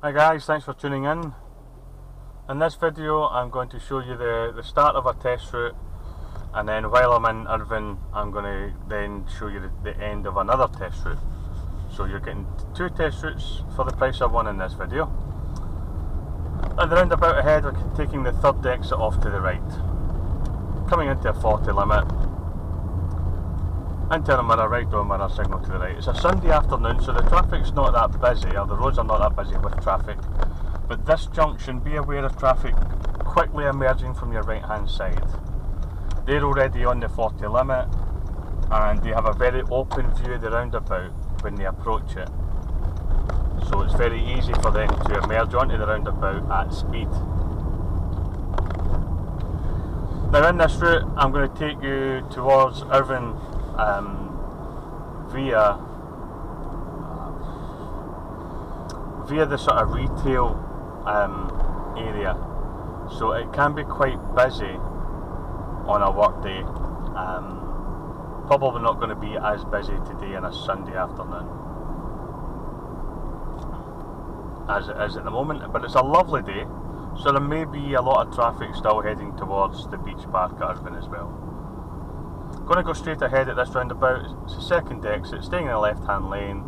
Hi guys, thanks for tuning in. In this video I'm going to show you the start of a test route, and then while I'm in Irvine I'm going to then show you the end of another test route. So you're getting two test routes for the price of one in this video. At the roundabout ahead we're taking the third exit off to the right. Coming into a 40 limit. Internal mirror, right door mirror, signal to the right. It's a Sunday afternoon, so the traffic's not that busy, or the roads are not that busy with traffic. But this junction, be aware of traffic quickly emerging from your right hand side. They're already on the 40 limit, and they have a very open view of the roundabout when they approach it. So it's very easy for them to emerge onto the roundabout at speed. Now in this route, I'm going to take you towards Irvine via the sort of retail area, so it can be quite busy on a work day. Probably not going to be as busy today on a Sunday afternoon as it is at the moment, but it's a lovely day, so there may be a lot of traffic still heading towards the beach park at Irvine as well. Going to go straight ahead at this roundabout. It's the second exit, staying in the left hand lane.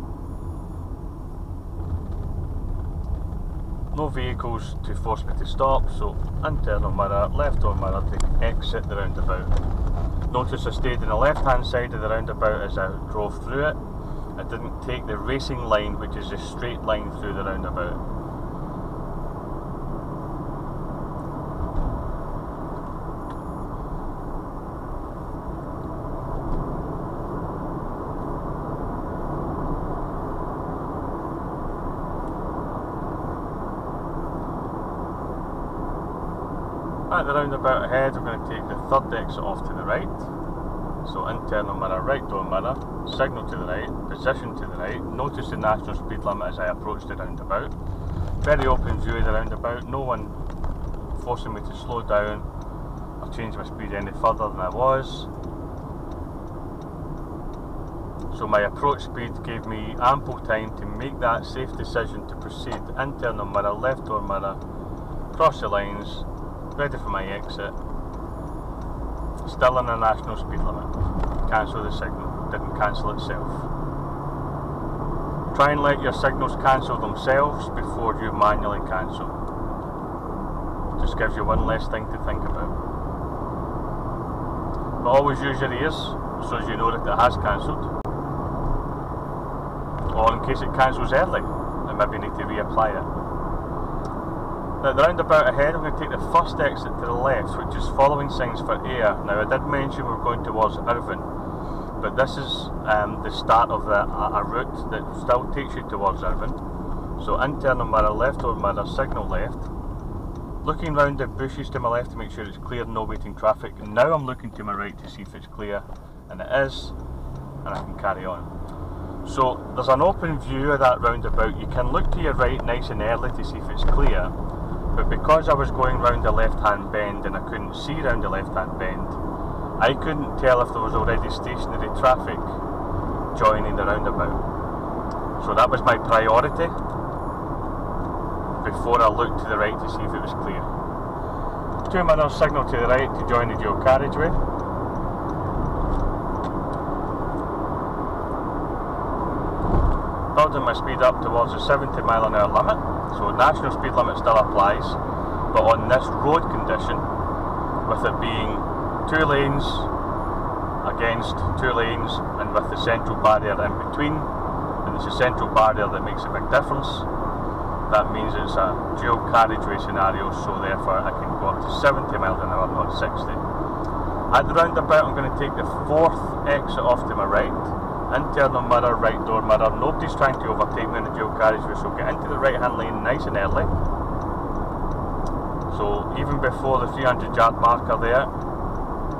No vehicles to force me to stop, so internal mirror, left door mirror to exit the roundabout. Notice I stayed in the left hand side of the roundabout as I drove through it. I didn't take the racing line, which is a straight line through the roundabout. At the roundabout ahead, we're going to take the third exit off to the right. So internal mirror, right door mirror, signal to the right, position to the right. Notice the national speed limit as I approach the roundabout. Very open view of the roundabout, no one forcing me to slow down or change my speed any further than I was. So my approach speed gave me ample time to make that safe decision to proceed. Internal mirror, left door mirror, cross the lines, ready for my exit. Still in the national speed limit. Cancel the signal. Didn't cancel itself. Try and let your signals cancel themselves before you manually cancel. Just gives you one less thing to think about. But always use your ears so as you know that it has cancelled. Or in case it cancels early, then maybe you need to reapply it. At the roundabout ahead, I'm going to take the first exit to the left, which is following signs for Ayr. Now I did mention we're going towards Irvine, but this is the start of a route that still takes you towards Irvine. So internal mirror, left door mirror, signal left. Looking round the bushes to my left to make sure it's clear, no waiting traffic. And now I'm looking to my right to see if it's clear, and it is, and I can carry on. So there's an open view of that roundabout. You can look to your right nice and early to see if it's clear. But because I was going round the left hand bend and I couldn't see round the left hand bend, I couldn't tell if there was already stationary traffic joining the roundabout. So that was my priority before I looked to the right to see if it was clear. 2 mirrors, signal to the right to join the dual carriageway. Building my speed up towards the 70mph limit. So national speed limit still applies, but on this road condition, with it being 2 lanes against 2 lanes and with the central barrier in between, and it's a central barrier that makes a big difference, that means it's a dual carriageway scenario, so therefore I can go up to 70mph, not 60. At the roundabout I'm going to take the fourth exit off to my right. Internal mirror, right door mirror. Nobody's trying to overtake me in the dual carriageway, so get into the right hand lane nice and early. So even before the 300-yard marker there,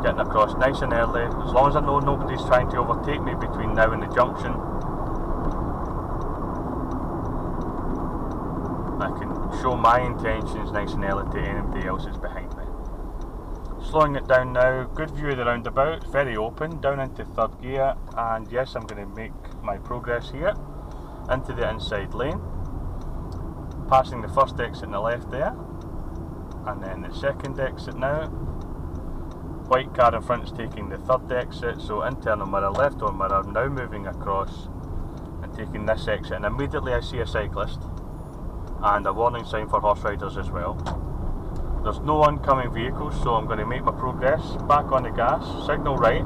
getting across nice and early. As long as I know nobody's trying to overtake me between now and the junction, I can show my intentions nice and early to anybody else that's behind me. Slowing it down now, good view of the roundabout, very open, down into third gear, and yes, I'm going to make my progress here into the inside lane. passing the first exit on the left there, and then the second exit now. White car in front is taking the third exit, so internal mirror, left on mirror, now moving across and taking this exit, and immediately I see a cyclist and a warning sign for horse riders as well. There's no oncoming vehicles, so I'm going to make my progress, back on the gas, signal right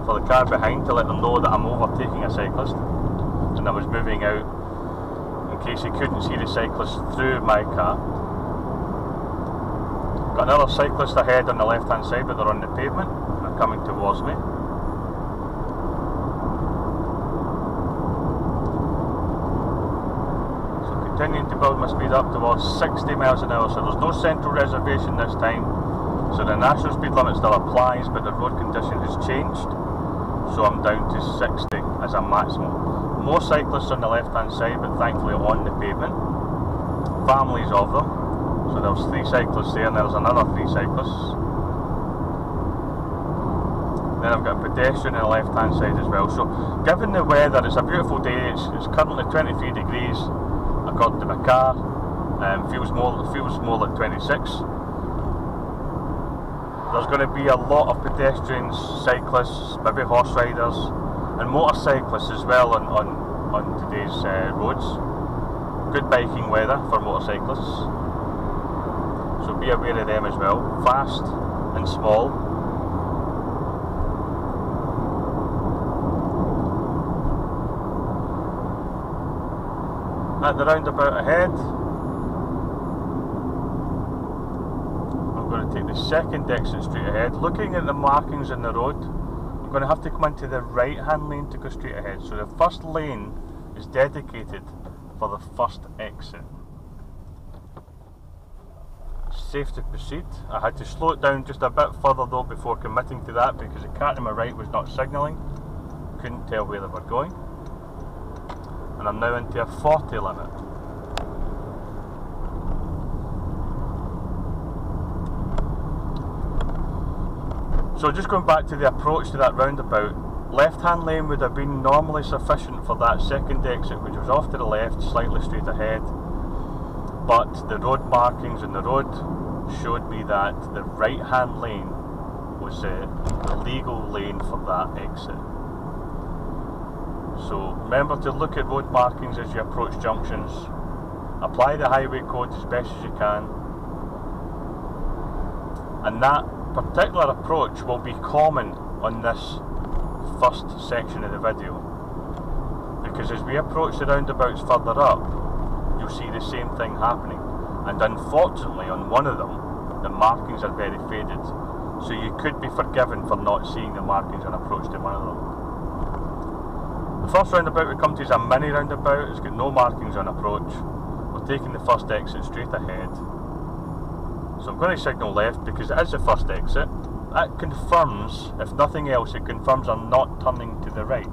for the car behind to let them know that I'm overtaking a cyclist, and I was moving out in case he couldn't see the cyclist through my car. Got another cyclist ahead on the left hand side, but they're on the pavement, they're coming towards me. Continuing to build my speed up towards 60 miles an hour, so there's no central reservation this time, so the national speed limit still applies, but the road condition has changed, so I'm down to 60 as a maximum. More cyclists on the left hand side, but thankfully on the pavement, families of them, so there's 3 cyclists there and there's another 3 cyclists. Then I've got a pedestrian on the left hand side as well, so given the weather, it's a beautiful day, it's currently 23 degrees according to my car, feels more like 26. There's going to be a lot of pedestrians, cyclists, maybe horse riders and motorcyclists as well on today's roads. Good biking weather for motorcyclists, so be aware of them as well. Fast and small. At the roundabout ahead, I'm going to take the second exit straight ahead. Looking at the markings in the road, I'm going to have to come into the right hand lane to go straight ahead. So the first lane is dedicated for the first exit. Safe to proceed. I had to slow it down just a bit further though before committing to that, because the car to my right was not signalling, couldn't tell where they were going. And I'm now into a 40 limit. So just going back to the approach to that roundabout, left hand lane would have been normally sufficient for that second exit, which was off to the left, slightly straight ahead, but the road markings in the road showed me that the right hand lane was the legal lane for that exit. So remember to look at road markings as you approach junctions. Apply the highway code as best as you can. And that particular approach will be common on this first section of the video, because as we approach the roundabouts further up, you'll see the same thing happening. And unfortunately on one of them, the markings are very faded. So you could be forgiven for not seeing the markings on approach to one of them. The first roundabout we come to is a mini roundabout. It's got no markings on approach. We're taking the first exit straight ahead. So I'm going to signal left because it is the first exit. That confirms, if nothing else, it confirms I'm not turning to the right.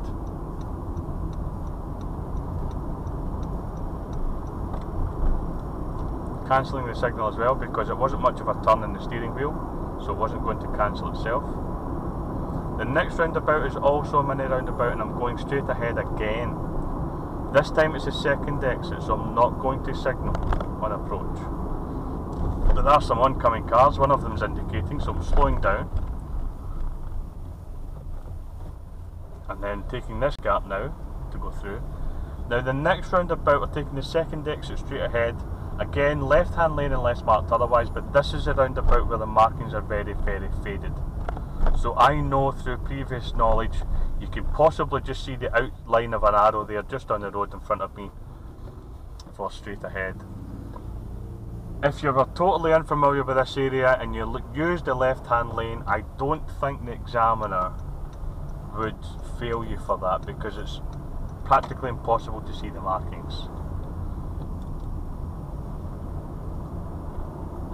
Cancelling the signal as well because it wasn't much of a turn in the steering wheel, so it wasn't going to cancel itself. The next roundabout is also a mini roundabout and I'm going straight ahead again. This time it's the second exit, so I'm not going to signal on approach. But there are some oncoming cars, one of them is indicating, so I'm slowing down. And then taking this gap now to go through. Now the next roundabout we're taking the second exit straight ahead. Again, left hand lane unless marked otherwise, but this is a roundabout where the markings are very, very faded. So I know through previous knowledge, you can possibly just see the outline of an arrow there just on the road in front of me for straight ahead. If you were totally unfamiliar with this area and you use the left hand lane, I don't think the examiner would fail you for that because it's practically impossible to see the markings.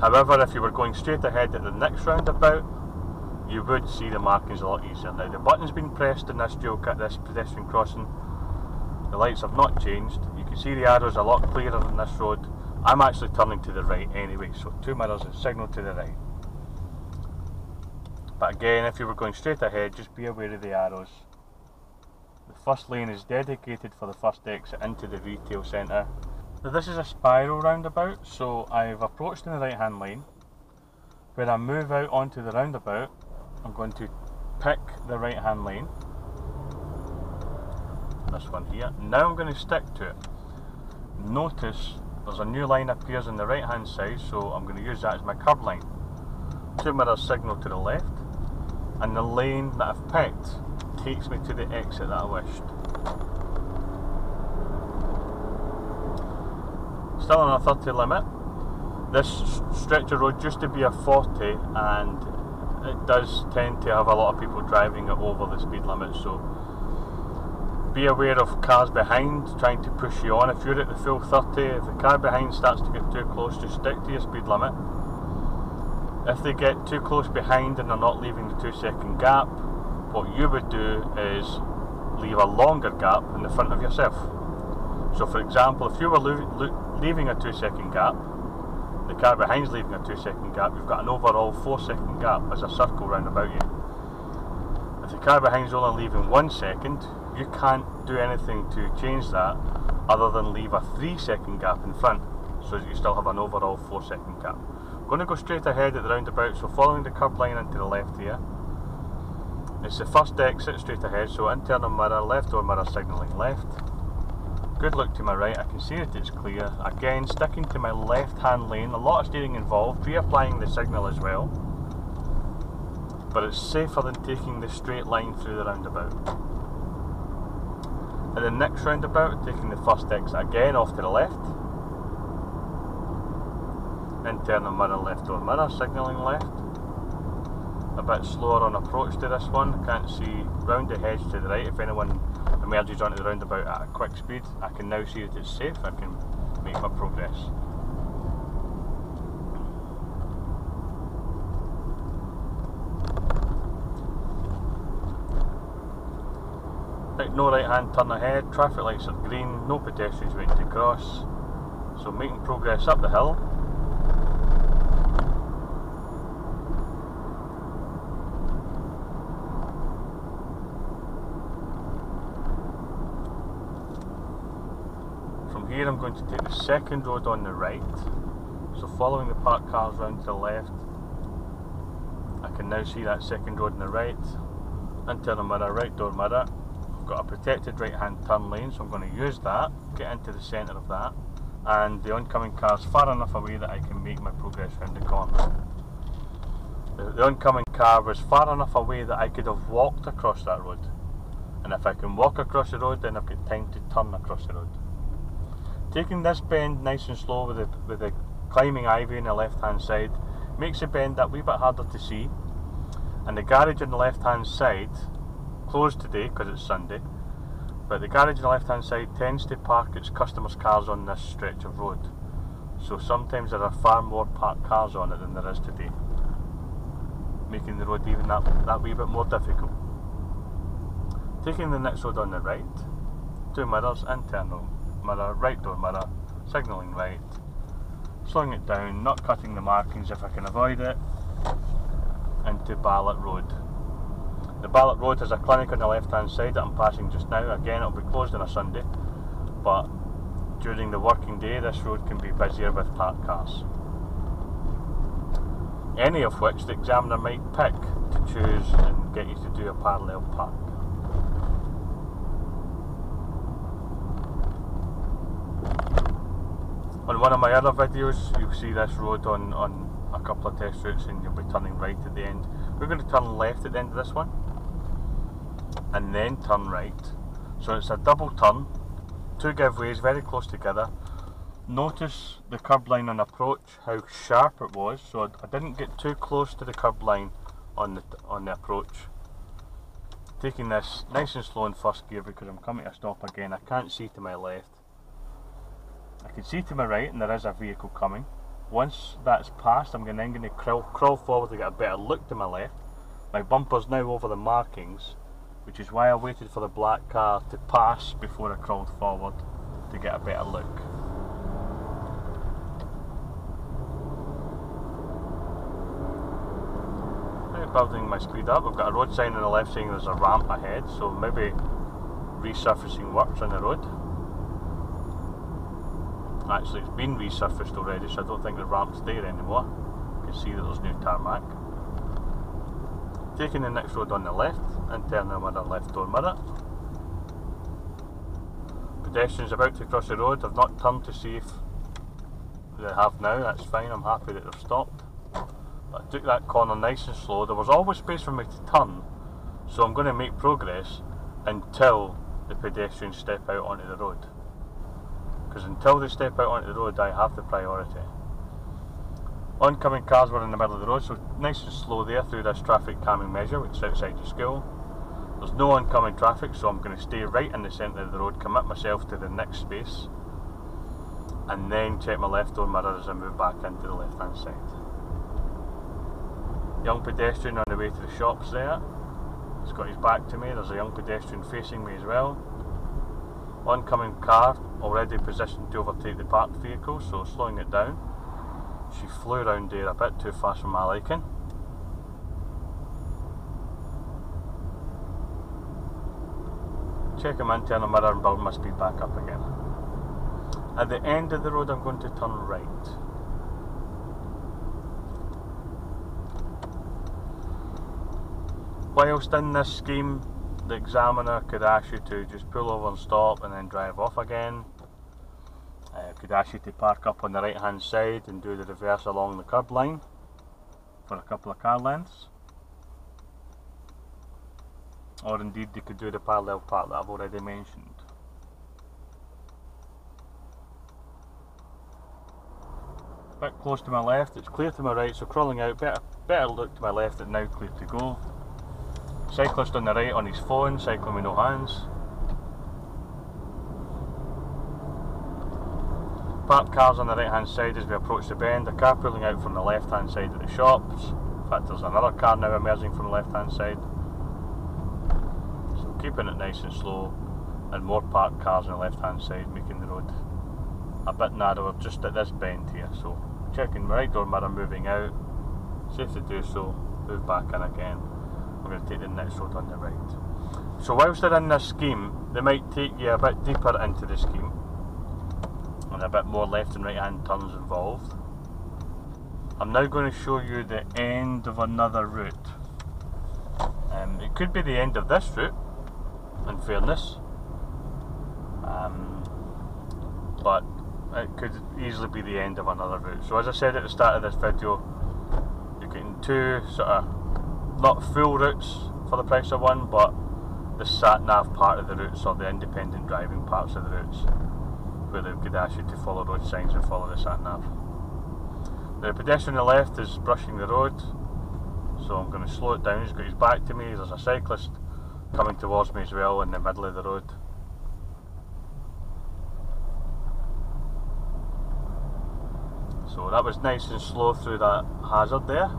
However, if you were going straight ahead at the next roundabout, you would see the markings a lot easier. Now the button's been pressed in this this pedestrian crossing. The lights have not changed. You can see the arrows a lot clearer on this road. I'm actually turning to the right anyway, so 2 mirrors and signal to the right. But again, if you were going straight ahead, just be aware of the arrows. The first lane is dedicated for the first exit into the retail centre. Now this is a spiral roundabout, so I've approached in the right hand lane. When I move out onto the roundabout, I'm going to pick the right hand lane. This one here. Now I'm going to stick to it. Notice there's a new line appears on the right hand side, so I'm going to use that as my curb line. 2 mirrors signal to the left, and the lane that I've picked takes me to the exit that I wished. Still on a 30 limit. This stretch of road used to be a 40, and it does tend to have a lot of people driving it over the speed limit, so be aware of cars behind trying to push you on. If you're at the full 30, if the car behind starts to get too close, just stick to your speed limit. If they get too close behind and they're not leaving the 2-second gap, what you would do is leave a longer gap in the front of yourself. So for example, if you were leaving a 2-second gap, the car behind's leaving a 2-second gap, you've got an overall 4-second gap as a circle round about you. If the car behind's only leaving 1 second, you can't do anything to change that other than leave a 3-second gap in front, so that you still have an overall 4-second gap. I'm going to go straight ahead at the roundabout, so following the curb line into the left here. It's the first exit straight ahead, so internal mirror, left door mirror signalling left. Good look to my right, I can see that it's clear. Again, sticking to my left hand lane, a lot of steering involved, reapplying the signal as well. But it's safer than taking the straight line through the roundabout. At the next roundabout, taking the first exit again off to the left. Internal mirror, left door mirror, signalling left. A bit slower on approach to this one, can't see round the hedge to the right. If anyone emerges onto the roundabout at a quick speed, I can now see that it's safe, I can make my progress. Right, no right hand turn ahead, traffic lights are green, no pedestrians waiting to cross, so making progress up the hill. From here I'm going to take the second road on the right, so following the parked cars round to the left, I can now see that second road on the right. Internal mirror, right door mirror. Got a protected right hand turn lane, so I'm going to use that, get into the centre of that, and the oncoming car's far enough away that I can make my progress round the corner. The oncoming car was far enough away that I could have walked across that road, and if I can walk across the road, then I've got time to turn across the road. Taking this bend nice and slow with the climbing ivy on the left hand side makes the bend that wee bit harder to see, and the garage on the left hand side, closed today because it's Sunday, but the garage on the left hand side tends to park its customers' cars on this stretch of road, so sometimes there are far more parked cars on it than there is today, making the road even that wee bit more difficult. Taking the next road on the right, 2 mirrors, internal mirror, right door mirror, signalling right, slowing it down, not cutting the markings if I can avoid it, into Ballot Road. The Ballot Road has a clinic on the left hand side that I'm passing just now. Again, it'll be closed on a Sunday, but during the working day this road can be busier with parked cars, any of which the examiner might pick to choose and get you to do a parallel park. On one of my other videos you'll see this road on a couple of test routes, and you'll be turning right at the end. We're going to turn left at the end of this one and then turn right, so it's a double turn, 2 giveaways very close together. Notice the curb line on approach, how sharp it was, so I didn't get too close to the curb line on the approach. Taking this nice and slow in first gear because I'm coming to a stop again. I can't see to my left, I can see to my right, and there is a vehicle coming. Once that's passed, I'm then going to crawl forward to get a better look to my left. My bumper's now over the markings, which is why I waited for the black car to pass before I crawled forward to get a better look. Right, building my speed up. I've got a road sign on the left saying there's a ramp ahead, so maybe resurfacing works on the road. Actually, it's been resurfaced already, so I don't think the ramp's there anymore. You can see that there's new tarmac. Taking the next road on the left, and turning with a left door mirror. Pedestrians about to cross the road. I've not turned to see if they have now. That's fine, I'm happy that they've stopped. But I took that corner nice and slow. There was always space for me to turn, so I'm going to make progress until the pedestrians step out onto the road. Because until they step out onto the road, I have the priority. Oncoming cars were in the middle of the road, so nice and slow there through this traffic calming measure, which is outside the school. There's no oncoming traffic, so I'm going to stay right in the centre of the road, commit myself to the next space, and then check my left door mirror as I move back into the left hand side. Young pedestrian on the way to the shops there. He's got his back to me. There's a young pedestrian facing me as well. Oncoming car already positioned to overtake the parked vehicle, so slowing it down. She flew around there a bit too fast for my liking. Checking my internal mirror and building my speed back up again. At the end of the road I'm going to turn right. Whilst in this scheme, the examiner could ask you to just pull over and stop and then drive off again. Could ask you to park up on the right hand side and do the reverse along the curb line for a couple of car lengths. Or indeed they could do the parallel park that I've already mentioned. A bit close to my left, it's clear to my right, so crawling out, better look to my left, it's now clear to go. Cyclist on the right on his phone, cycling with no hands. Parked cars on the right hand side as we approach the bend, a car pulling out from the left hand side of the shops. In fact, there's another car now emerging from the left hand side. So keeping it nice and slow, and more parked cars on the left hand side, making the road a bit narrower just at this bend here. So checking my right door mirror, moving out, safe to do so, move back in again. We're going to take the next road on the right. So whilst they're in this scheme, they might take you a bit deeper into the scheme and a bit more left and right hand turns involved. I'm now going to show you the end of another route. It could be the end of this route, in fairness, but it could easily be the end of another route. So as I said at the start of this video, you're getting two sort of not full routes for the price of one, but the sat-nav part of the routes, or the independent driving parts of the routes, where they could ask you to follow road signs and follow the sat-nav. The pedestrian on the left is brushing the road, so I'm going to slow it down. He's got his back to me. There's a cyclist coming towards me as well in the middle of the road. So that was nice and slow through that hazard there.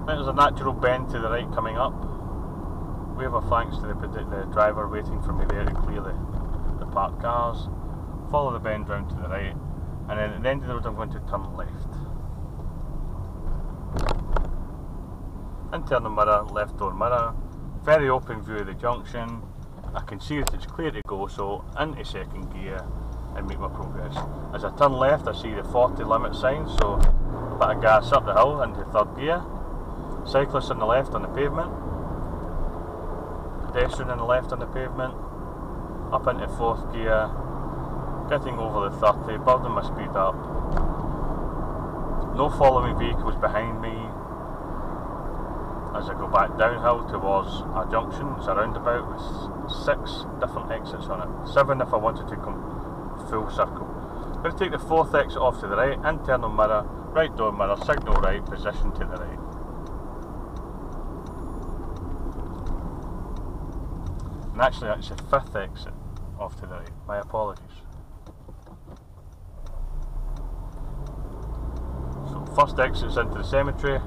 There's a natural bend to the right coming up. Wave of thanks to the driver waiting for me there to clear the parked cars. Follow the bend round to the right, and then at the end of the road I'm going to turn left. Internal mirror, left door mirror. Very open view of the junction. I can see that it's clear to go, so into second gear and make my progress. As I turn left I see the 40 limit sign, so a bit of gas up the hill into third gear. Cyclist on the left on the pavement, pedestrian on the left on the pavement, up into fourth gear, getting over the 30, building my speed up. No following vehicles behind me as I go back downhill towards a junction. It's a roundabout with 6 different exits on it, 7 if I wanted to come full circle. I'm going to take the fourth exit off to the right, internal mirror, right door mirror, signal right, position to the right. And actually that's the 5th exit off to the right, my apologies. So first exit's into the cemetery,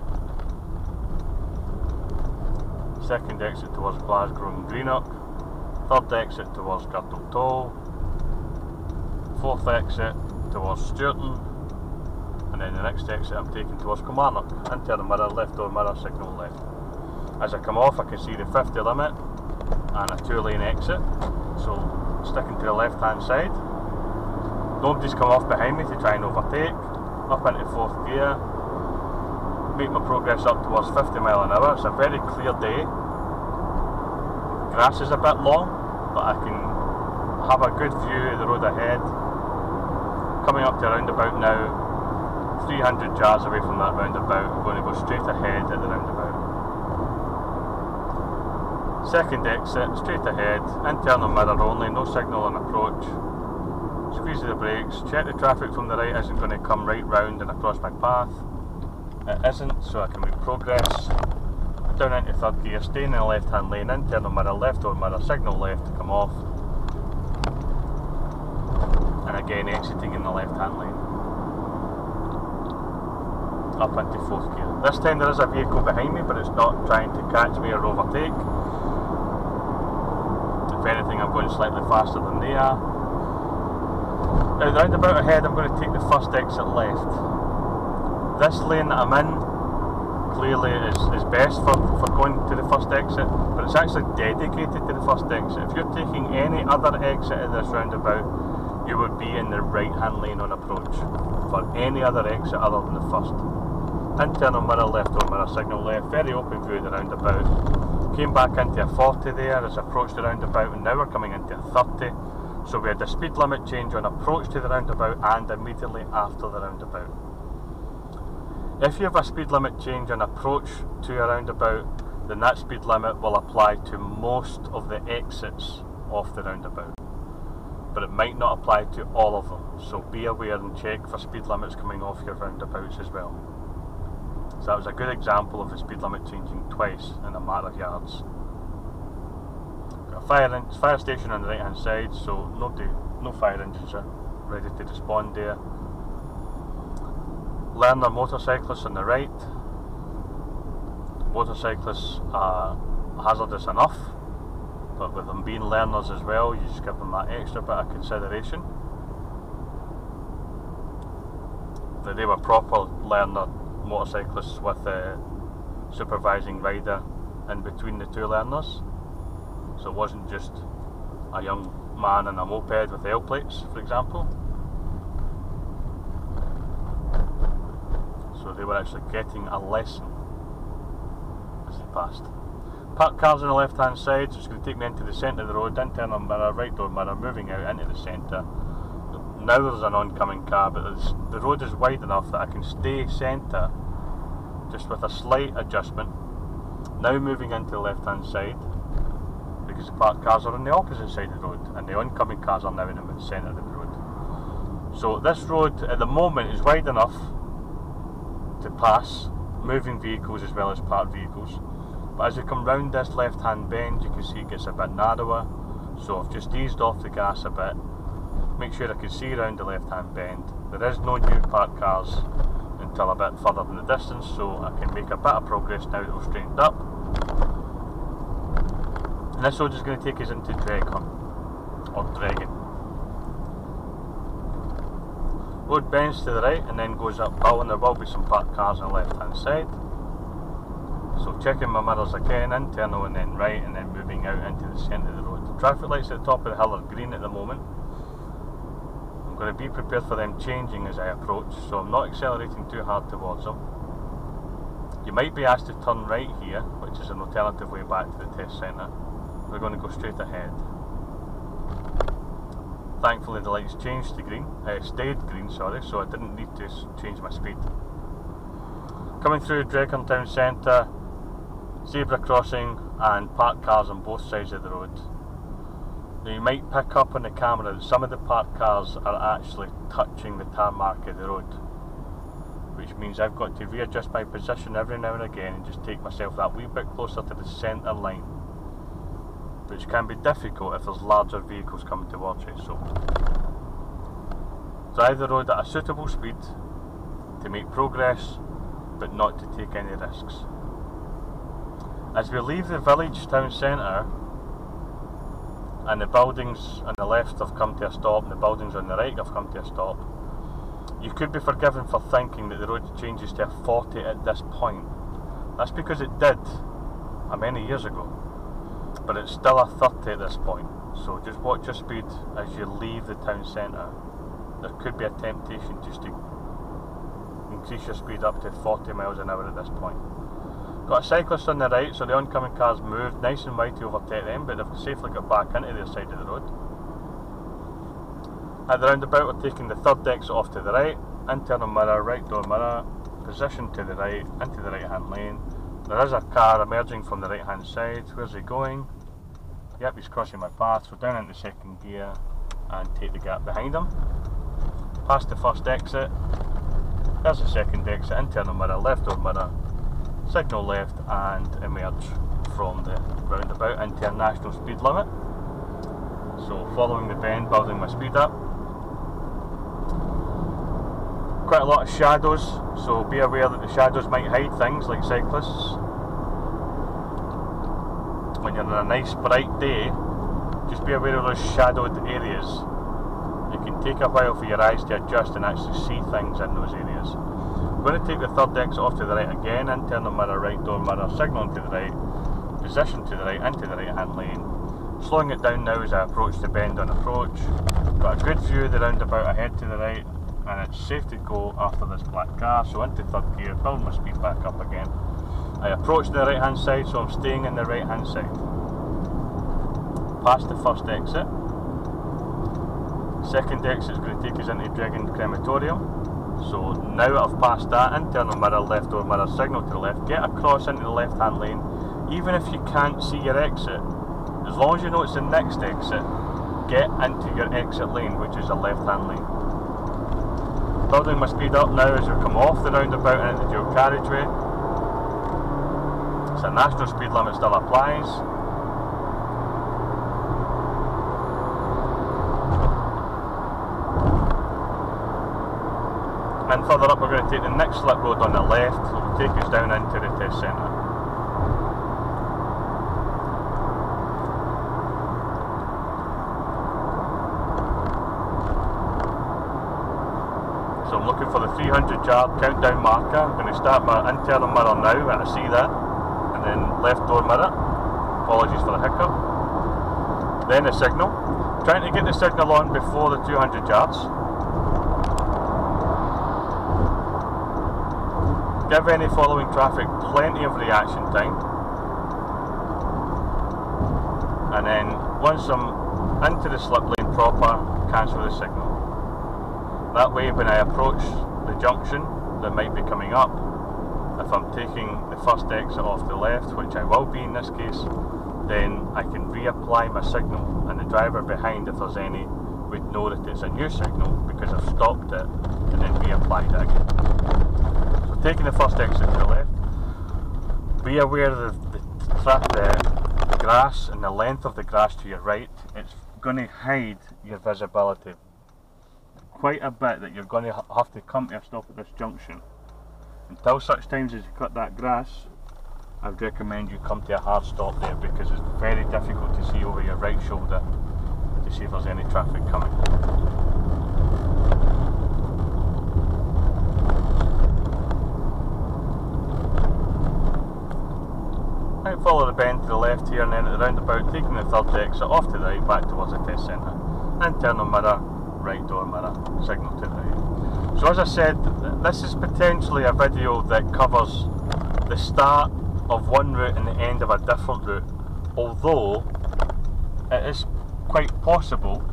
second exit towards Glasgow and Greenock, third exit towards Girdle Toll, fourth exit towards Stewarton, and and then the next exit I'm taking towards Kilmarnock. Internal mirror, left door mirror, signal left. As I come off I can see the 50 limit and a 2-lane exit, so sticking to the left hand side. Nobody's come off behind me to try and overtake. Up into 4th gear, make my progress up towards 50 mile an hour. It's a very clear day. Grass is a bit long, but I can have a good view of the road ahead. Coming up to a roundabout now, 300 yards away from that roundabout. I'm going to go straight ahead at the roundabout. Second exit, straight ahead, internal mirror only, no signal on approach. Squeeze the brakes, check the traffic from the right isn't going to come right round and across my path. It isn't, so I can make progress. Down into 3rd gear, staying in the left hand lane, internal mirror, left door mirror, signal left to come off. And again exiting in the left hand lane. Up into 4th gear. This time there is a vehicle behind me, but it's not trying to catch me or overtake. If anything, I'm going slightly faster than they are. Now the roundabout ahead, I'm going to take the first exit left. This lane that I'm in clearly is best for going to the first exit, but it's actually dedicated to the first exit. If you're taking any other exit in this roundabout, you would be in the right hand lane on approach for any other exit other than the first. Internal mirror, left door mirror, signal left, very open view of the roundabout. Came back into a 40 there as I approached the roundabout, and now we're coming into a 30. So we had the speed limit change on approach to the roundabout and immediately after the roundabout. If you have a speed limit change on approach to a roundabout, then that speed limit will apply to most of the exits off the roundabout. But it might not apply to all of them, so be aware and check for speed limits coming off your roundabouts as well. So that was a good example of the speed limit changing twice in a matter of yards. Fire station on the right hand side, so no fire engines are ready to respond there. Learner motorcyclists on the right. Motorcyclists are hazardous enough, but with them being learners as well, you just give them that extra bit of consideration. They were proper learner motorcyclists with a supervising rider in between the two learners. So it wasn't just a young man in a moped with L plates, for example. So they were actually getting a lesson as they passed. Parked cars on the left hand side, so it's going to take me into the centre of the road, internal mirror, right door mirror, moving out into the centre. Now there's an oncoming car, but the road is wide enough that I can stay centre just with a slight adjustment. Now moving into the left hand side, because the parked cars are on the opposite side of the road and the oncoming cars are now in the centre of the road. So this road at the moment is wide enough to pass moving vehicles as well as parked vehicles, but as you come round this left hand bend you can see it gets a bit narrower, so I've just eased off the gas a bit, make sure I can see around the left hand bend. There is no new parked cars until a bit further in the distance, so I can make a bit of progress now that we've straightened up. And this road is going to take us into Dreghorn, or Dreghorn. Road bends to the right and then goes uphill, and there will be some parked cars on the left hand side. So checking my mirrors again, internal and then right, and then moving out into the centre of the road. The traffic lights at the top of the hill are green at the moment. I'm going to be prepared for them changing as I approach, so I'm not accelerating too hard towards them. You might be asked to turn right here, which is an alternative way back to the test centre. We're going to go straight ahead. Thankfully the lights changed to green, stayed green, sorry, so I didn't need to change my speed. Coming through Dreghorn town centre, zebra crossing and parked cars on both sides of the road. Now you might pick up on the camera that some of the parked cars are actually touching the tarmac of the road, which means I've got to readjust my position every now and again and just take myself that wee bit closer to the centre line, which can be difficult if there's larger vehicles coming towards you. So drive the road at a suitable speed to make progress, but not to take any risks. As we leave the village town centre, and the buildings on the left have come to a stop and the buildings on the right have come to a stop, You could be forgiven for thinking that the road changes to a 40 at this point. That's because it did many years ago, but it's still a 30 at this point. So just watch your speed as you leave the town centre. There could be a temptation just to increase your speed up to 40 miles an hour at this point. Got a cyclist on the right, so the oncoming cars moved nice and wide to overtake them, but they've safely got back into their side of the road. At the roundabout, we're taking the third exit off to the right, internal mirror, right door mirror, position to the right, into the right hand lane. There is a car emerging from the right hand side. Where's he going? Yep, he's crossing my path, so down into second gear and take the gap behind him. Past the first exit, there's the second exit, internal mirror, left door mirror, signal left and emerge from the roundabout into a national speed limit. So following the bend, building my speed up. Quite a lot of shadows, so be aware that the shadows might hide things like cyclists. When you're on a nice bright day, just be aware of those shadowed areas. It can take a while for your eyes to adjust and actually see things in those areas. I'm going to take the third exit off to the right again, internal mirror, right door mirror, signal to the right, position to the right, into the right hand lane. Slowing it down now as I approach the bend on approach. Got a good view of the roundabout ahead to the right, and it's safe to go after this black car, so into third gear, build my speed back up again. I approach the right hand side, so I'm staying in the right hand side. Past the first exit. Second exit is going to take us into Dreghorn crematorium. So now I've passed that, internal mirror, left door mirror, signal to the left, get across into the left hand lane. Even if you can't see your exit, as long as you know it's the next exit, get into your exit lane, which is a left hand lane. Building my speed up now as we come off the roundabout and into the dual carriageway. So national speed limit still applies. And further up we're going to take the next slip road on the left, so it will take us down into the test centre. So I'm looking for the 300 yard countdown marker. I'm going to start my internal mirror now when I see that, and then left door mirror. Apologies for the hiccup. Then the signal. Trying to get the signal on before the 200 yards. Give any following traffic plenty of reaction time. And then once I'm into the slip lane proper, cancel the signal. That way when I approach the junction that might be coming up, if I'm taking the first exit off the left, which I will be in this case, then I can reapply my signal, and the driver behind, if there's any, would know that it's a new signal because I've stopped it and then reapplied it again. So taking the first exit to the left, be aware of the grass and the length of the grass to your right. It's going to hide your visibility quite a bit, that you're going to have to come to a stop at this junction. Until such times as you cut that grass, I would recommend you come to a hard stop there, because it's very difficult to see over your right shoulder to see if there's any traffic coming. Right, follow the bend to the left here, and then at the roundabout taking the third exit off to the right back towards the test centre. Internal mirror, right door mirror, signal to the right. So as I said, this is potentially a video that covers the start of one route and the end of a different route, although it is quite possible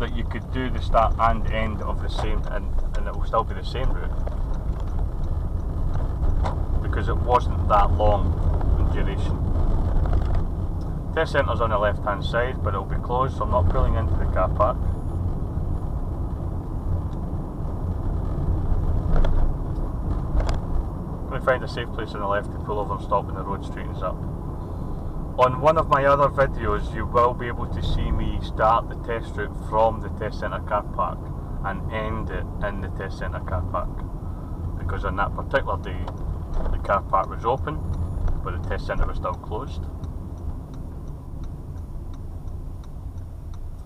that you could do the start and end of the same, and it will still be the same route, because it wasn't that long in duration. Test centre's on the left hand side, but it will be closed, so I'm not pulling into the car park. Find a safe place on the left to pull over and stop when the road straightens up. On one of my other videos you will be able to see me start the test route from the test centre car park and end it in the test centre car park, because on that particular day the car park was open but the test centre was still closed.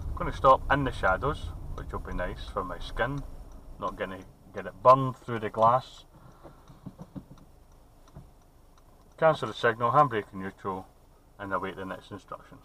I'm going to stop in the shadows, which will be nice for my skin, not getting get it burned through the glass. Cancel the signal, handbrake in neutral, and await the next instructions.